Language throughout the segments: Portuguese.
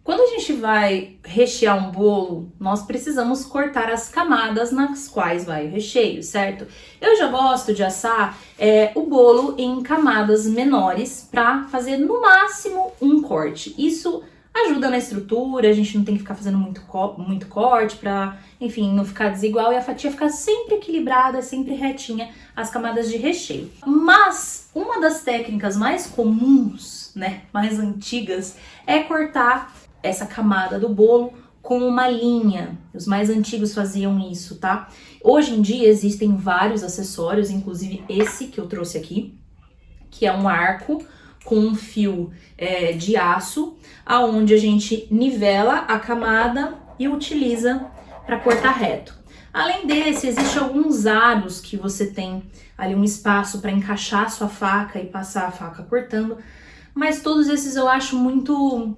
Quando a gente vai rechear um bolo, nós precisamos cortar as camadas nas quais vai o recheio, certo? Eu já gosto de assar o bolo em camadas menores para fazer no máximo um corte. Isso ajuda na estrutura, a gente não tem que ficar fazendo muito corte para, enfim, não ficar desigual e a fatia ficar sempre equilibrada, sempre retinha as camadas de recheio. Mas uma das técnicas mais comuns, né, mais antigas, é cortar essa camada do bolo com uma linha. Os mais antigos faziam isso, tá? Hoje em dia existem vários acessórios, inclusive esse que eu trouxe aqui, que é um arco com um fio de aço, aonde a gente nivela a camada e utiliza para cortar reto. Além desse, existem alguns aros que você tem ali um espaço para encaixar a sua faca e passar a faca cortando, mas todos esses eu acho muito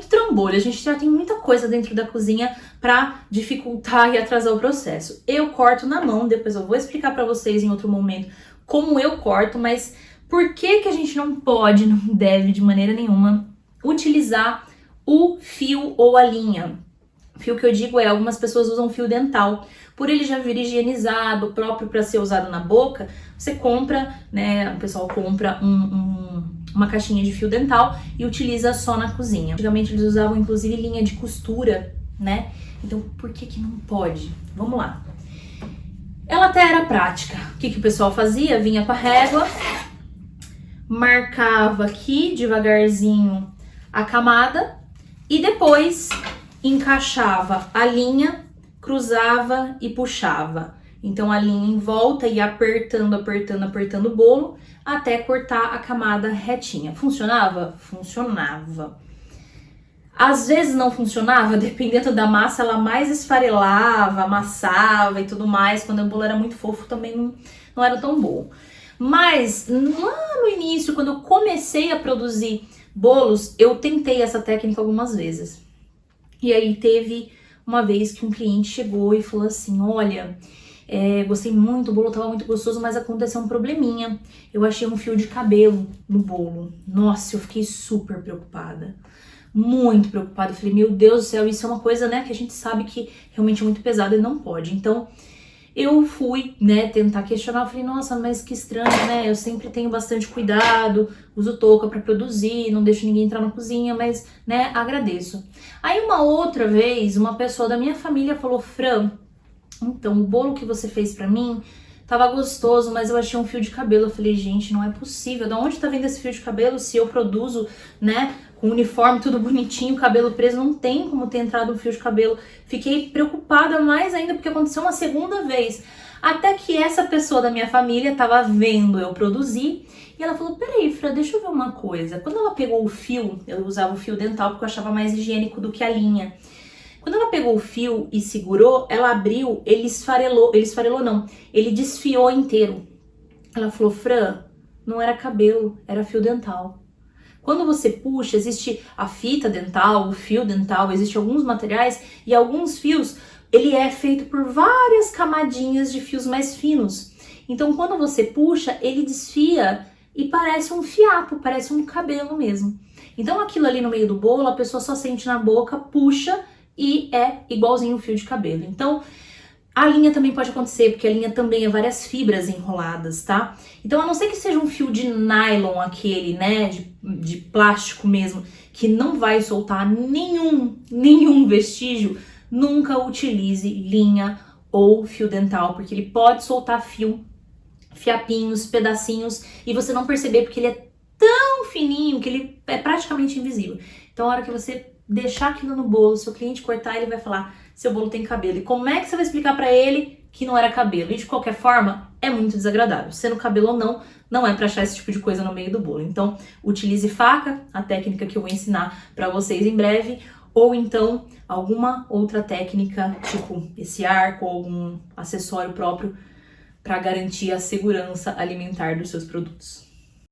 trambolho. A gente já tem muita coisa dentro da cozinha para dificultar e atrasar o processo. Eu corto na mão, depois eu vou explicar para vocês em outro momento como eu corto, mas por que a gente não pode, não deve de maneira nenhuma utilizar o fio ou a linha? Fio que eu digo algumas pessoas usam fio dental. Por ele já vir higienizado, próprio para ser usado na boca, você compra, né, o pessoal compra uma caixinha de fio dental e utiliza só na cozinha. Antigamente eles usavam inclusive linha de costura, né? Então por que não pode? Vamos lá. Ela até era prática. O que o pessoal fazia? Vinha com a régua, marcava aqui devagarzinho a camada e depois encaixava a linha, cruzava e puxava. Então a linha em volta ia apertando o bolo até cortar a camada retinha. Funcionava? Funcionava. Às vezes não funcionava, dependendo da massa, ela mais esfarelava, amassava e tudo mais. Quando o bolo era muito fofo também não era tão bom. Mas lá no início, quando eu comecei a produzir bolos, eu tentei essa técnica algumas vezes. E aí teve uma vez que um cliente chegou e falou assim, olha, gostei muito, o bolo tava muito gostoso, mas aconteceu um probleminha. Eu achei um fio de cabelo no bolo. Nossa, eu fiquei super preocupada. Muito preocupada. Eu falei, meu Deus do céu, isso é uma coisa, né, que a gente sabe que realmente é muito pesada e não pode. Então, eu fui, né, tentar questionar, eu falei, nossa, mas que estranho, né, eu sempre tenho bastante cuidado, uso touca pra produzir, não deixo ninguém entrar na cozinha, mas, né, agradeço. Aí uma outra vez, uma pessoa da minha família falou, Fran, então, o bolo que você fez pra mim tava gostoso, mas eu achei um fio de cabelo. Eu falei, gente, não é possível, de onde tá vindo esse fio de cabelo se eu produzo, né, com uniforme, tudo bonitinho, cabelo preso, não tem como ter entrado um fio de cabelo. Fiquei preocupada mais ainda porque aconteceu uma segunda vez. Até que essa pessoa da minha família tava vendo eu produzir e ela falou, peraí, Fran, deixa eu ver uma coisa. Quando ela pegou o fio, eu usava o fio dental porque eu achava mais higiênico do que a linha. Quando ela pegou o fio e segurou, ela abriu, ele desfiou inteiro. Ela falou, Fran, não era cabelo, era fio dental. Quando você puxa, existe a fita dental, o fio dental, existem alguns materiais e alguns fios, ele é feito por várias camadinhas de fios mais finos. Então, quando você puxa, ele desfia e parece um fiapo, parece um cabelo mesmo. Então, aquilo ali no meio do bolo, a pessoa só sente na boca, puxa e é igualzinho um fio de cabelo. Então, a linha também pode acontecer, porque a linha também é várias fibras enroladas, tá? Então, a não ser que seja um fio de nylon aquele, né, de plástico mesmo, que não vai soltar nenhum vestígio, nunca utilize linha ou fio dental, porque ele pode soltar fiapinhos, pedacinhos, e você não perceber, porque ele é tão fininho que ele é praticamente invisível. Então, a hora que você deixar aquilo no bolo, seu cliente cortar, ele vai falar, seu bolo tem cabelo. E como é que você vai explicar pra ele que não era cabelo? E de qualquer forma, é muito desagradável. Sendo cabelo ou não, não é pra achar esse tipo de coisa no meio do bolo. Então, utilize faca, a técnica que eu vou ensinar pra vocês em breve, ou então alguma outra técnica, tipo esse arco ou algum acessório próprio pra garantir a segurança alimentar dos seus produtos.